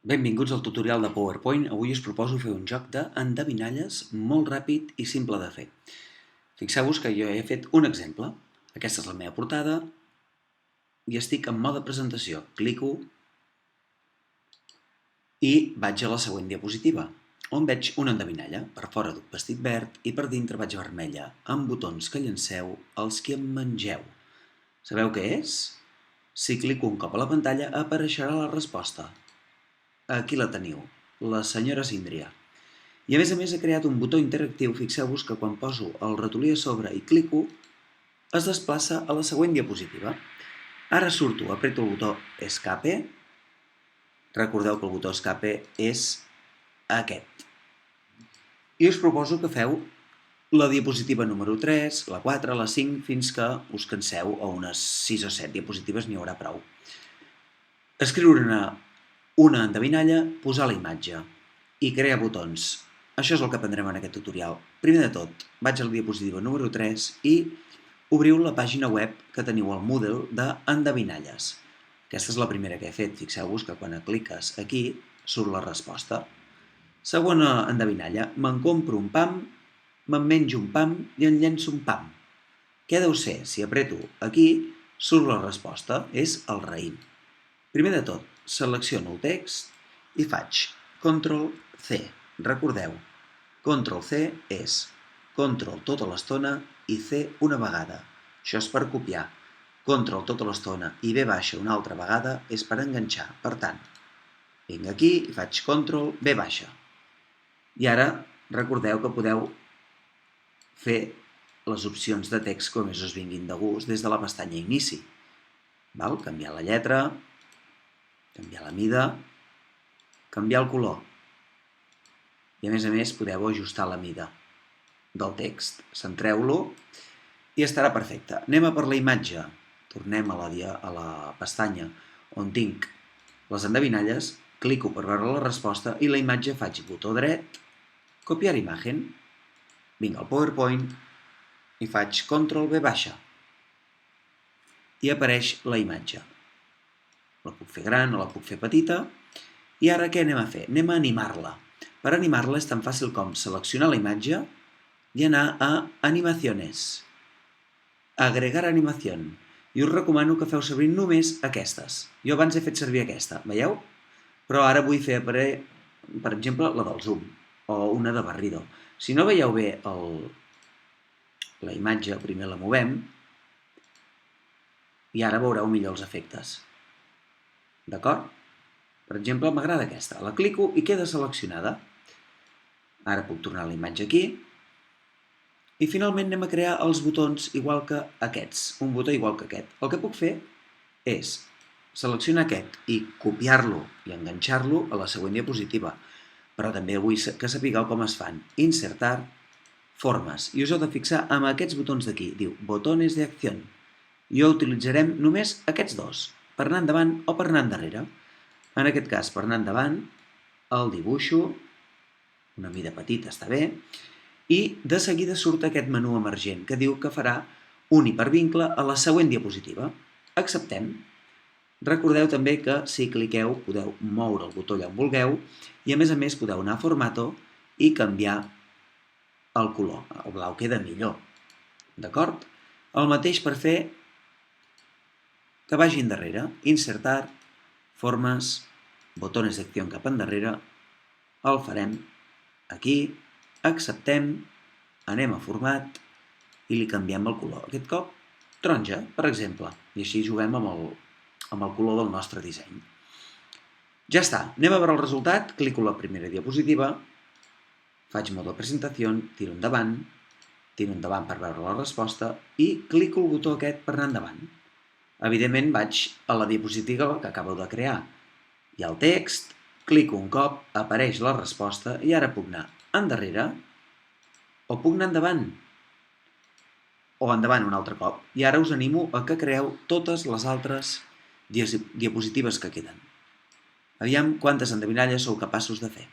Benvinguts al tutorial de PowerPoint. Avui us proposo fer un joc d'endevinalles molt ràpid i simple de fer. Fixeu-vos que jo he fet un exemple. Aquesta és la meva portada i estic en mode presentació. Clico i vaig a la següent diapositiva, on veig una endevinalla. Per fora duc vestit verd i per dintre vaig vermella, amb botons que llanceu els que em mengeu. Sabeu què és? Si clico un cop a la pantalla apareixerà la resposta. Aquí la teniu, la senyora Síndria. I a més he creat un botó interactiu. Fixeu-vos que quan poso el ratolí a sobre i clico, es desplaça a la següent diapositiva. Ara surto, apreto el botó Escape. Recordeu que el botó Escape és aquest. I us proposo que feu la diapositiva número 3, la 4, la 5, fins que us canseu, o unes 6 o 7 diapositives n'hi haurà prou. Escriure una endevinalla, posar la imatge i crear botons. Això és el que aprendrem en aquest tutorial. Primer de tot, vaig a la diapositiva número 3 i obriu la pàgina web que teniu al Moodle d'endevinalles. Aquesta és la primera que he fet. Fixeu-vos que quan cliques aquí surt la resposta. Segona endevinalla, me'n compro un pam, me'n menjo un pam i en llenço un pam. Què deu ser? Si apreto aquí, surt la resposta, és el raïm. Primer de tot, selecciono el text i faig Ctrl+C. Recordeu, Ctrl+C és Ctrl tota l'estona i C una vegada. Això és per copiar. Ctrl tota l'estona i V baixa una altra vegada és per enganxar. Per tant, vinc aquí i faig Ctrl+V baixa. I ara recordeu que podeu fer les opcions de text com més us vinguin de gust des de la pestanya Inici. Canviar la lletra, canviar la mida, canviar el color. I a més podeu ajustar la mida del text. Centreu-lo i estarà perfecte. Anem a per la imatge. Tornem a la pestanya on tinc les endevinalles, clico per veure la resposta i la imatge faig botó dret, copiar imagen, vinc al PowerPoint i faig Ctrl+V baixa i apareix la imatge. La puc fer gran o la puc fer petita. I ara què anem a fer? Anem a animar-la. Per animar-la és tan fàcil com seleccionar la imatge i anar a Animaciones. Agregar animació. I us recomano que feu servir només aquestes. Jo abans he fet servir aquesta, veieu? Però ara vull fer, per exemple, la del zoom o una de barrido. Si no veieu bé la imatge, primer la movem i ara veureu millor els efectes. D'acord? Per exemple, m'agrada aquesta. La clico i queda seleccionada. Ara puc tornar la imatge aquí. I finalment anem a crear els botons igual que aquests. Un botó igual que aquest. El que puc fer és seleccionar aquest i copiar-lo i enganxar-lo a la següent diapositiva. Però també vull que sapigueu com es fan. Insertar, formes. I us heu de fixar amb aquests botons d'aquí. Diu botones de acció. I utilitzarem només aquests dos. Per anar endavant o per anar endarrere. En aquest cas, per anar endavant, el dibuixo, una mida petita està bé, i de seguida surt aquest menú emergent que diu que farà un hipervincle a la següent diapositiva. Acceptem. Recordeu també que si cliqueu podeu moure el botó allà on vulgueu i a més podeu anar a formato i canviar el color. El blau queda millor. D'acord? El mateix per fer que vagi endarrere. Insertar, formes, botones d'acció cap endarrere. El farem aquí, acceptem, anem a format i li canviem el color. Aquest cop taronja, per exemple, i així juguem amb el color del nostre disseny. Ja està, anem a veure el resultat. Clico la primera diapositiva, faig modo presentació, tiro endavant per veure la resposta i clico el botó aquest per anar endavant. Evidentment vaig a la diapositiva que acabo de crear. Hi ha el text, clico un cop, apareix la resposta i ara puc anar endarrere o puc anar endavant o endavant un altre cop. I ara us animo a que creeu totes les altres diapositives que queden. Aviam quantes endevinalles sou capaços de fer.